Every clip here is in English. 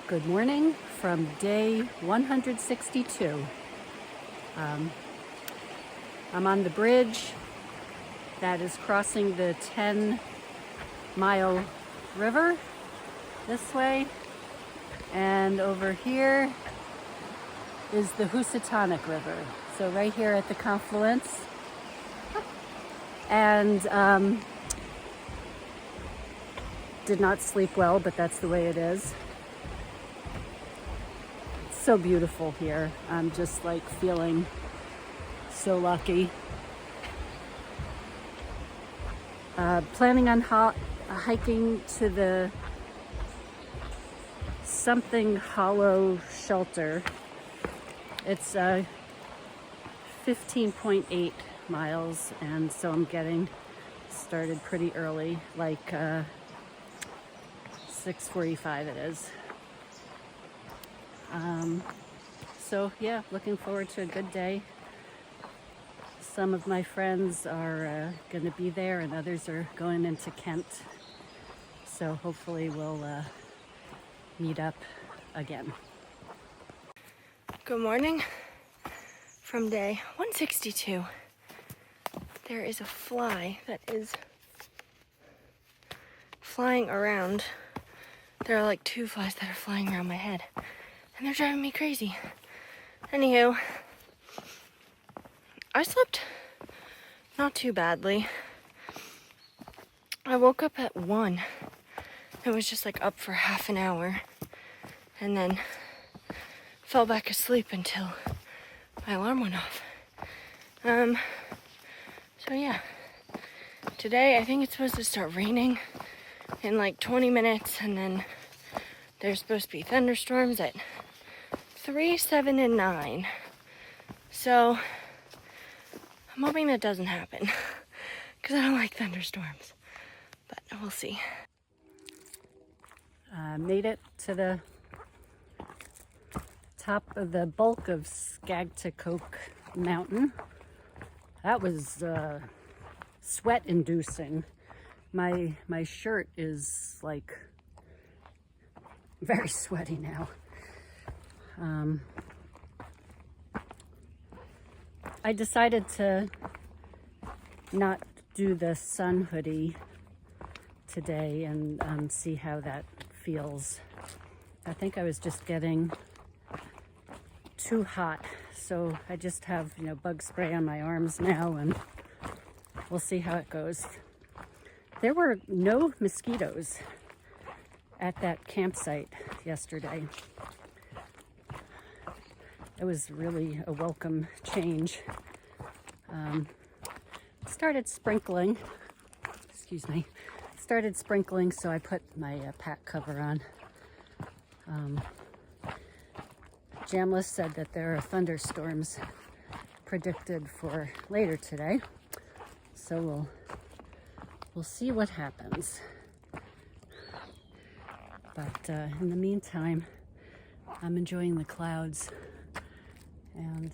Good morning from day 162. I'm on the bridge that is crossing the 10-mile river this way, and over here is the Housatonic River. So right here at the confluence. And did not sleep well, but that's the way it is. It's so beautiful here. I'm just like feeling so lucky. Planning on hiking to the something hollow shelter. It's 15.8 miles, and so I'm getting started pretty early, like 6:45 it is. So yeah, looking forward to a good day. Some of my friends are going to be there, and others are going into Kent. So hopefully we'll meet up again. Good morning from day 162. There is a fly that is flying around. There are like two flies that are flying around my head, and they're driving me crazy. Anywho, I slept not too badly. I woke up at 1. I was just like up for half an hour, and then fell back asleep until my alarm went off. So yeah, today I think it's supposed to start raining in like 20 minutes, and then there's supposed to be thunderstorms at 3, 7, and 9. So I'm hoping that doesn't happen because I don't like thunderstorms, but we'll see. Made it to the top of the bulk of Skagoke mountain. That was sweat-inducing. My shirt is like very sweaty now. I decided to not do the sun hoodie today and see how that feels. I think I was just getting too hot, so I just have bug spray on my arms now, and we'll see how it goes. There were no mosquitoes at that campsite yesterday. It was really a welcome change. Started sprinkling, so I put my pack cover on. Jamless said that there are thunderstorms predicted for later today, so we'll see what happens. But in the meantime, I'm enjoying the clouds, and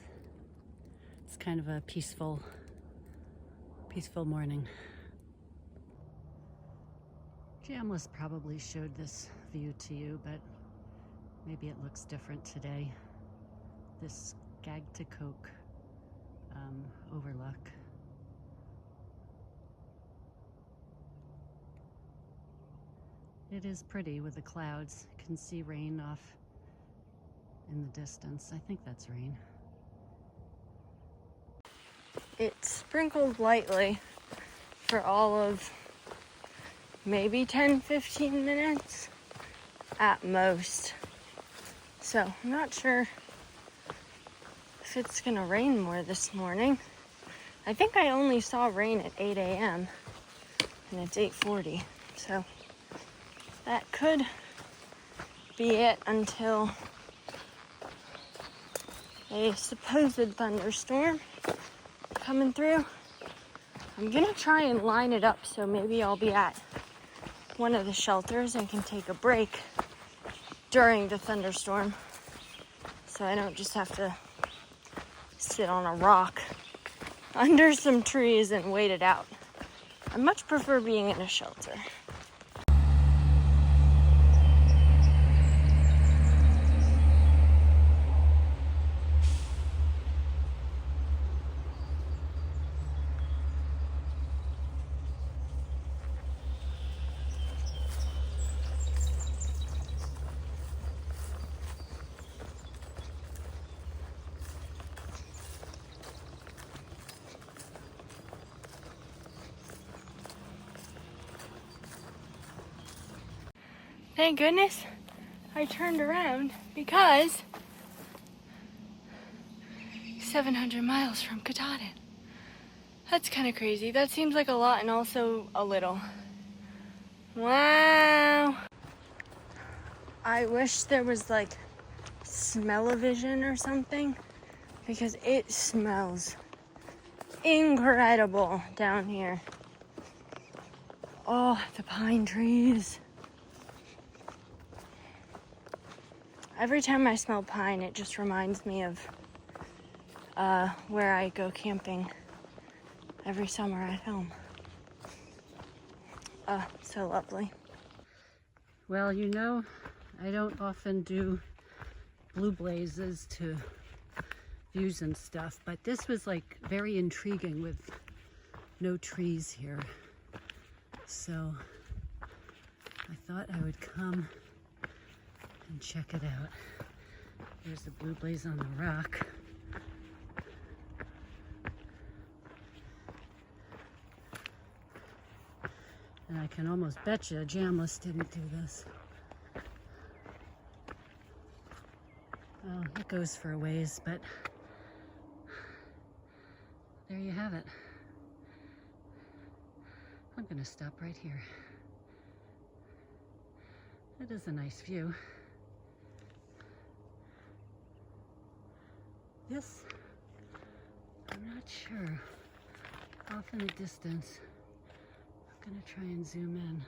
it's kind of a peaceful morning. Jamless probably showed this view to you, but maybe it looks different today. This Skagoke overlook. It is pretty with the clouds. You can see rain off in the distance. I think that's rain. It sprinkled lightly for all of maybe 10-15 minutes at most. So I'm not sure if it's gonna rain more this morning. I think I only saw rain at 8 a.m. and it's 8:40. So that could be it until a supposed thunderstorm coming through. I'm gonna try and line it up so maybe I'll be at one of the shelters and can take a break during the thunderstorm, so I don't just have to sit on a rock under some trees and wait it out. I much prefer being in a shelter. Thank goodness I turned around because 700 miles from Katahdin. That's kind of crazy. That seems like a lot and also a little. Wow. I wish there was like smell-o-vision or something because it smells incredible down here. Oh, the pine trees. Every time I smell pine, it just reminds me of where I go camping every summer at home. So lovely. Well, you know, I don't often do blue blazes to views and stuff, but this was like very intriguing with no trees here. So I thought I would come and check it out. There's the blue blaze on the rock. And I can almost bet you Jamless didn't do this. Well, it goes for a ways, but there you have it. I'm gonna stop right here. It is a nice view. This, I'm not sure. Off in the distance. I'm gonna try and zoom in.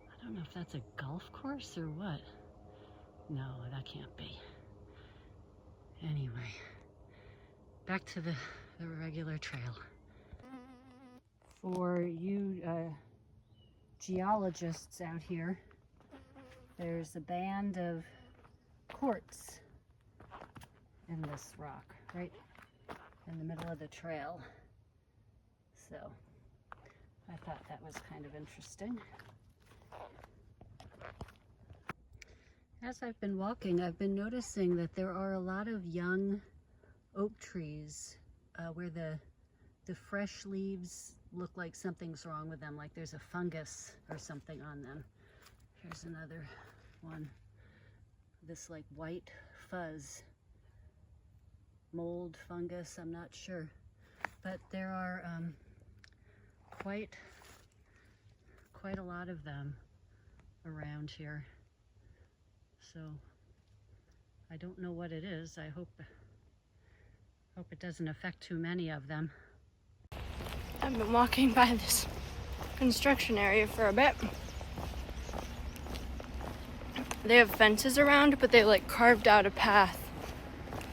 I don't know if that's a golf course or what. No, that can't be. Anyway, back to the regular trail. For you geologists out here, there's a band of quartz in this rock, right in the middle of the trail. So I thought that was kind of interesting. As I've been walking, I've been noticing that there are a lot of young oak trees where the fresh leaves look like something's wrong with them, like there's a fungus or something on them. Here's another one. This like white fuzz, mold, fungus, I'm not sure. But there are quite a lot of them around here. So I don't know what it is. I hope it doesn't affect too many of them. I've been walking by this construction area for a bit. They have fences around, but they like carved out a path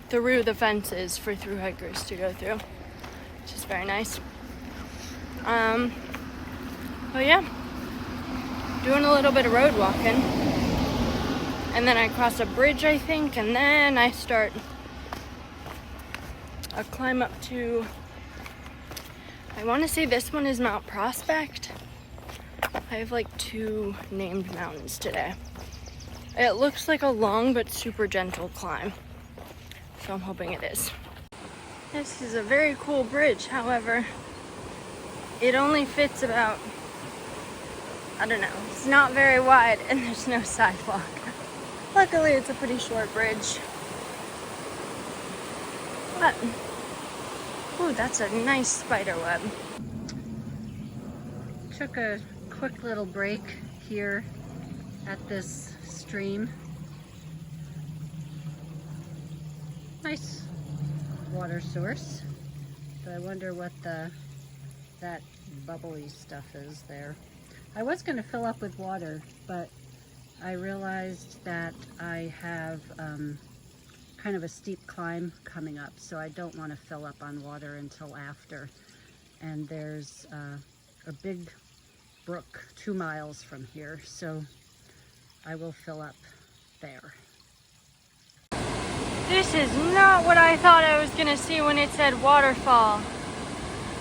through the fences for through hikers to go through, which is very nice. But yeah, doing a little bit of road walking, and then I cross a bridge, I think, and then I start a climb up to, I want to say this one is Mount Prospect. I have like 2 named mountains today. It looks like a long but super gentle climb, so I'm hoping it is. This is a very cool bridge, however, it only fits about, I don't know, it's not very wide and there's no sidewalk. Luckily it's a pretty short bridge. But, ooh, that's a nice spider web. Took a quick little break here at this stream. Nice water source. But I wonder what that bubbly stuff is there. I was going to fill up with water, but I realized that I have kind of a steep climb coming up, so I don't want to fill up on water until after. And there's a big brook 2 miles from here, so I will fill up there. This is not what I thought I was gonna see when it said waterfall.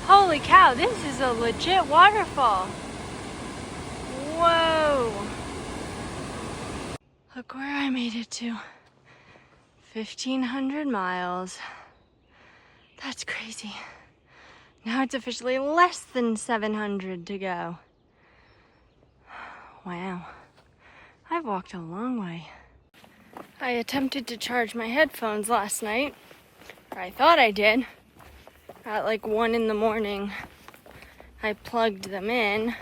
Holy cow, this is a legit waterfall. Whoa. Look where I made it to. 1,500 miles. That's crazy. Now it's officially less than 700 to go. Wow. I've walked a long way. I attempted to charge my headphones last night, or I thought I did. At like 1 in the morning, I plugged them in,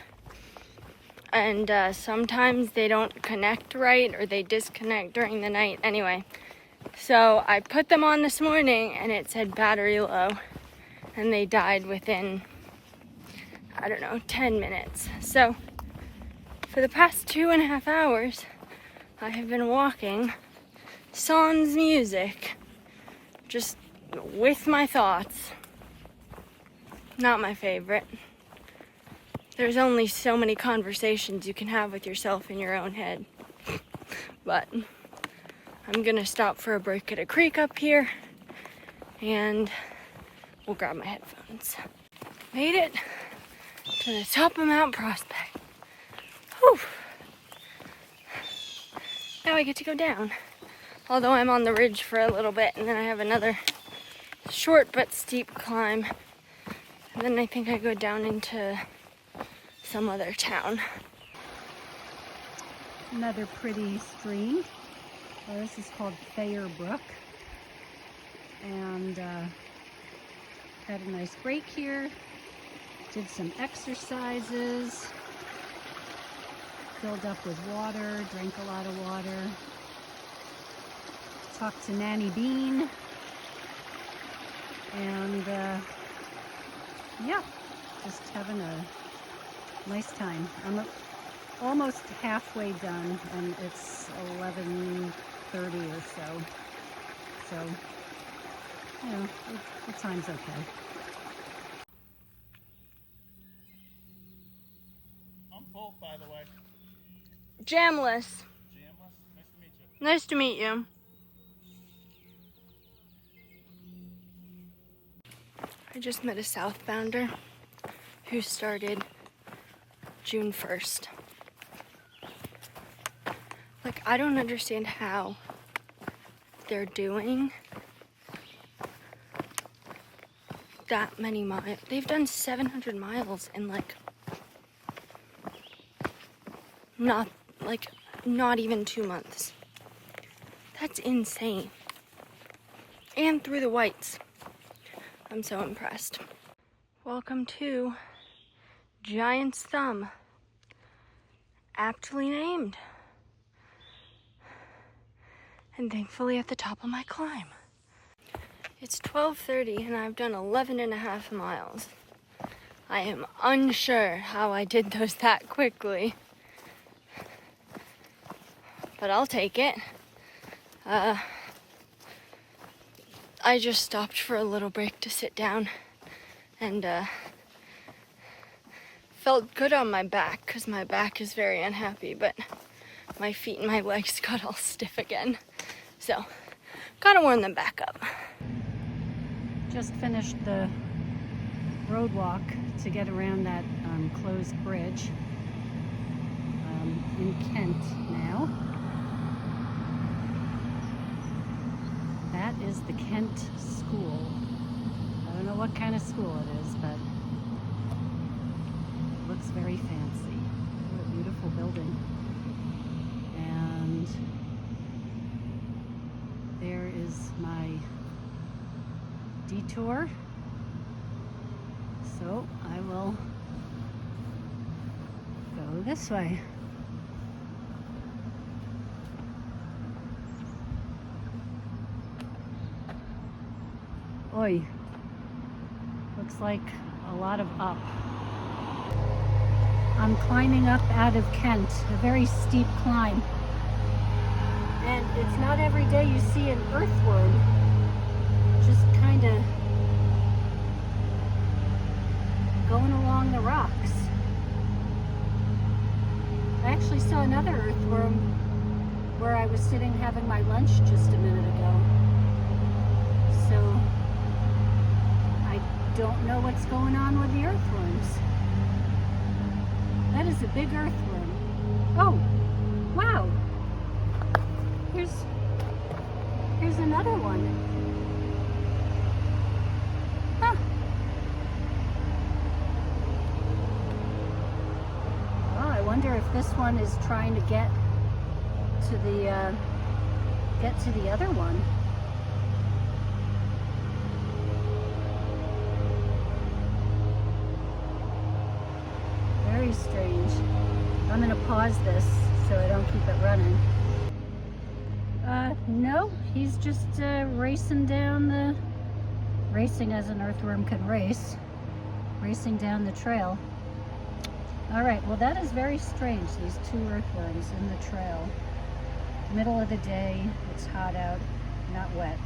and sometimes they don't connect right, or they disconnect during the night. Anyway, so I put them on this morning, and it said battery low, and they died within, I don't know, 10 minutes. So for the past 2.5 hours, I have been walking sans music, just with my thoughts. Not my favorite. There's only so many conversations you can have with yourself in your own head. But I'm gonna stop for a break at a creek up here, and we'll grab my headphones. Made it to the top of Mount Prospect. Whew. Now I get to go down. Although I'm on the ridge for a little bit, and then I have another short but steep climb. And then I think I go down into some other town. Another pretty stream. Well, this is called Brook. And had a nice break here. Did some exercises. Filled up with water, drank a lot of water. Talked to Nanny Bean. And yeah, just having a nice time. I'm almost halfway done, and it's 11:30 or so. So, you know, the time's okay. I'm full, by the way. Jamless. Jamless, nice to meet you. Nice to meet you. I just met a southbounder who started June 1st. Like, I don't understand how they're doing that many miles. They've done 700 miles in not even 2 months. That's insane. And through the whites. I'm so impressed. Welcome to Giant's Thumb. Aptly named. And thankfully at the top of my climb. It's 12:30 and I've done 11.5 miles. I am unsure how I did those that quickly. But I'll take it. I just stopped for a little break to sit down and felt good on my back because my back is very unhappy, but my feet and my legs got all stiff again. So, gotta warm them back up. Just finished the road walk to get around that closed bridge in Kent now. That is the Kent School. I don't know what kind of school it is, but it looks very fancy. What a beautiful building. And there is my detour. So I will go this way. Oi, looks like a lot of up. I'm climbing up out of Kent, a very steep climb. And it's not every day you see an earthworm just kind of going along the rocks. I actually saw another earthworm where I was sitting having my lunch just a minute ago. So I don't know what's going on with the earthworms. That is a big earthworm. Oh, wow. Here's another one. Huh. Well, I wonder if this one is trying to get to the other one. Very strange. I'm gonna pause this so I don't keep it running. No, he's just racing as an earthworm can race, racing down the trail. All right, well that is very strange, these two earthworms in the trail. Middle of the day, it's hot out, not wet.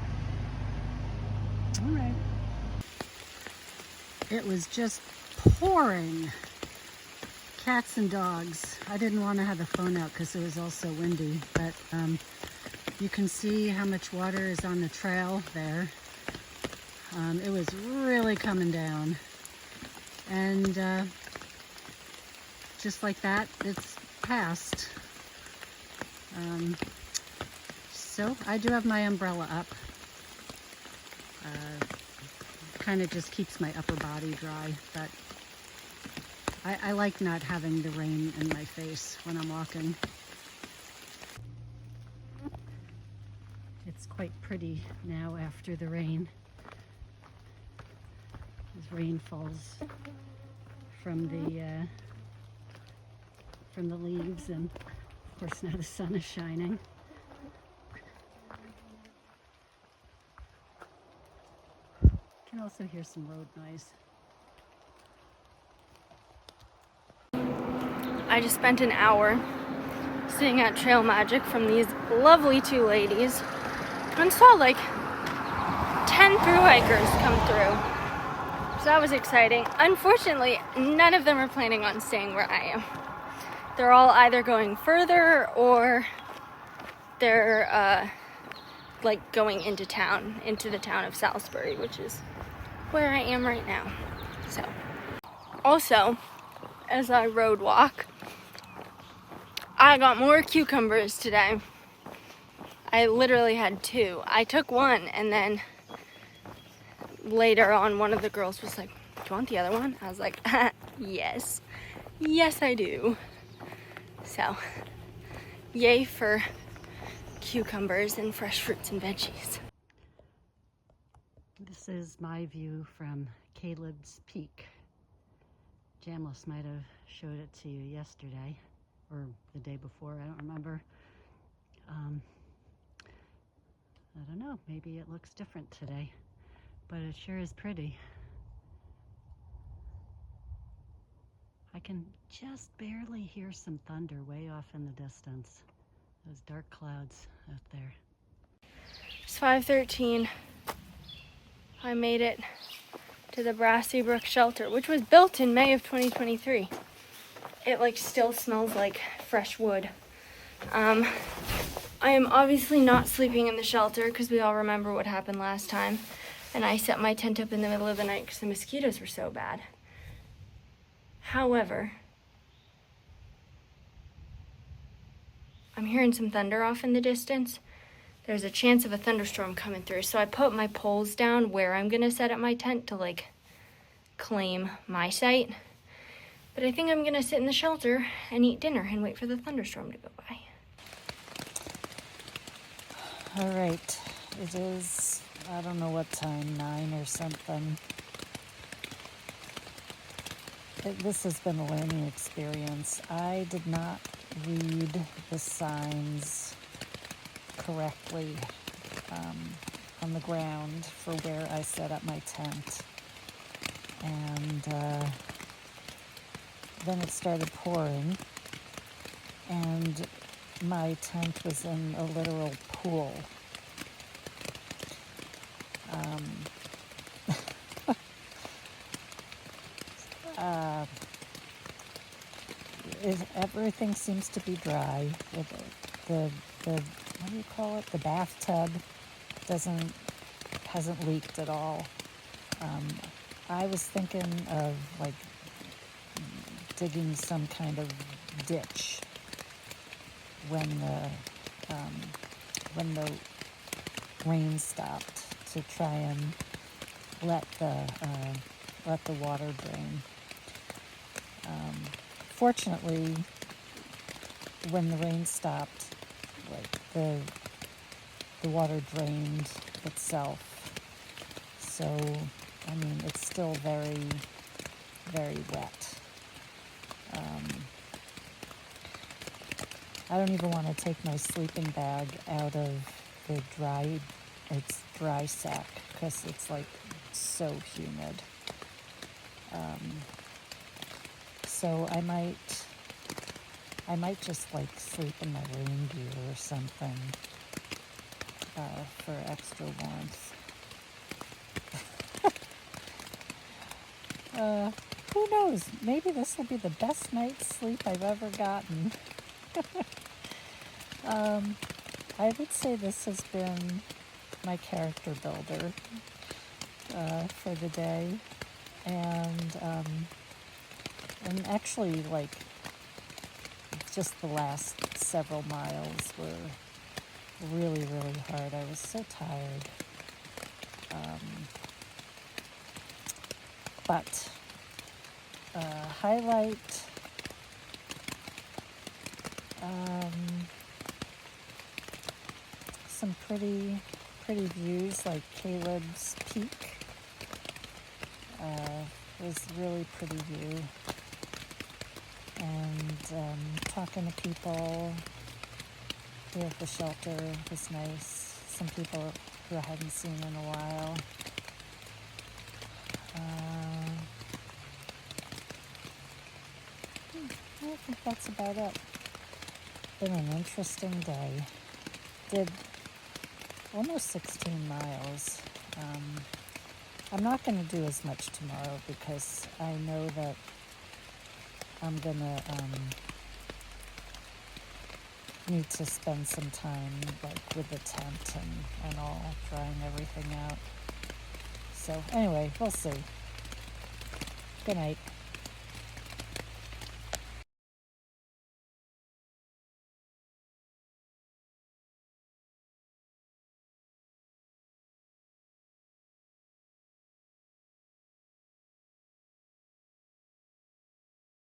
All right. It was just pouring. Cats and dogs. I didn't want to have the phone out because it was also windy, but you can see how much water is on the trail there. It was really coming down. And just like that, it's passed. So I do have my umbrella up. Kind of just keeps my upper body dry, but I like not having the rain in my face when I'm walking. It's quite pretty now after the rain. As rain falls from the leaves, and of course now the sun is shining. You can also hear some road noise. I just spent an hour sitting at Trail Magic from these lovely two ladies and saw like 10 through hikers come through. So that was exciting. Unfortunately, none of them are planning on staying where I am. They're all either going further or they're like going into town, into the town of Salisbury, which is where I am right now. So, also, as I road walk, I got more cucumbers today. I literally had 2. I took one, and then later on one of the girls was like, "Do you want the other one?" I was like, yes. Yes, I do. So, yay for cucumbers and fresh fruits and veggies. This is my view from Caleb's Peak. Jamless might have showed it to you yesterday or the day before, I don't remember. I don't know, maybe it looks different today, but it sure is pretty. I can just barely hear some thunder way off in the distance. Those dark clouds out there. It's 5:13. I made it to the Brassie Brook shelter, which was built in May of 2023. It like still smells like fresh wood. I am obviously not sleeping in the shelter because we all remember what happened last time. And I set my tent up in the middle of the night because the mosquitoes were so bad. However, I'm hearing some thunder off in the distance. There's a chance of a thunderstorm coming through. So I put my poles down where I'm gonna set up my tent to like claim my site. But I think I'm gonna sit in the shelter and eat dinner and wait for the thunderstorm to go by. All right, it is, I don't know what time, 9 or something. This has been a learning experience. I did not read the signs correctly on the ground for where I set up my tent. And then it started pouring, and my tent was in a literal pool. Everything seems to be dry. The what do you call it? The bathtub hasn't leaked at all. I was thinking of like digging some kind of ditch when the rain stopped to try and let the water drain. Fortunately, when the rain stopped, like the water drained itself. So, I mean, it's still very, very wet. I don't even want to take my sleeping bag out of the dry sack because it's like so humid. So I might just like sleep in my rain gear or something for extra warmth. Who knows? Maybe this will be the best night's sleep I've ever gotten. I would say this has been my character builder for the day, and actually, like, just the last several miles were really, really hard. I was so tired. But highlight some pretty views, like Caleb's Peak was really pretty view, and talking to people here at the shelter was nice. Some people who I hadn't seen in a while. I think that's about it. Been an interesting day. Did almost 16 miles. I'm not going to do as much tomorrow because I know that I'm going to need to spend some time like with the tent and all, trying everything out. So anyway, we'll see. Good night.